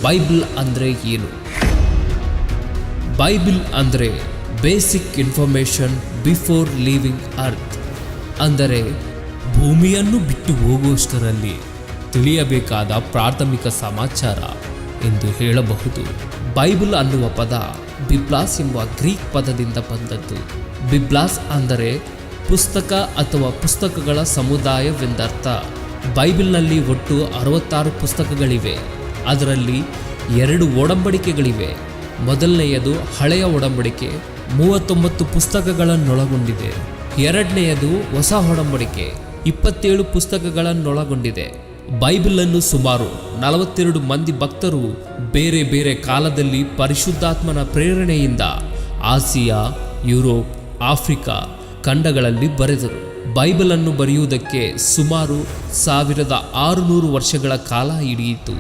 Bible ಅಂದರೆ ಏನು? Bible ಅಂದರೆ basic information before leaving earth, ಅಂದರೆ ಭೂಮಿಯನ್ನು ಬಿಟ್ಟು ಹೋಗುವಷ್ಟರಲ್ಲಿ ತಿಳಿಯಬೇಕಾದ ಪ್ರಾಥಮಿಕ ಸಮಾಚಾರ ಎಂದು ಹೇಳಬಹುದು. ಬೈಬಲ್ ಅನ್ನುವ ಪದ ಬಿಬ್ಲಾಸ್ ಎಂಬ ಗ್ರೀಕ್ ಪದದಿಂದ ಬಂದದ್ದು. ಬಿಬ್ಲಾಸ್ ಅಂದರೆ ಪುಸ್ತಕ ಅಥವಾ ಪುಸ್ತಕಗಳ ಸಮುದಾಯವೆಂದರ್ಥ. ಬೈಬಲ್ನಲ್ಲಿ ಒಟ್ಟು 66 ಪುಸ್ತಕಗಳಿವೆ. ಅದರಲ್ಲಿ 2 ಒಡಂಬಡಿಕೆಗಳಿವೆ. ಮೊದಲನೆಯದು ಹಳೆಯ ಒಡಂಬಡಿಕೆ, 39 ಪುಸ್ತಕಗಳನ್ನೊಳಗೊಂಡಿದೆ. ಎರಡನೆಯದು ಹೊಸ ಒಡಂಬಡಿಕೆ, 27 ಪುಸ್ತಕಗಳನ್ನೊಳಗೊಂಡಿದೆ. ಬೈಬಲನ್ನು ಸುಮಾರು 42 ಮಂದಿ ಭಕ್ತರು ಬೇರೆ ಬೇರೆ ಕಾಲದಲ್ಲಿ ಪರಿಶುದ್ಧಾತ್ಮನ ಪ್ರೇರಣೆಯಿಂದ ಆಸಿಯಾ, ಯುರೋಪ್, ಆಫ್ರಿಕಾ ಖಂಡಗಳಲ್ಲಿ ಬರೆದರು. ಬೈಬಲನ್ನು ಬರೆಯುವುದಕ್ಕೆ ಸುಮಾರು 1600 ವರ್ಷಗಳ ಕಾಲ ಹಿಡಿಯಿತು.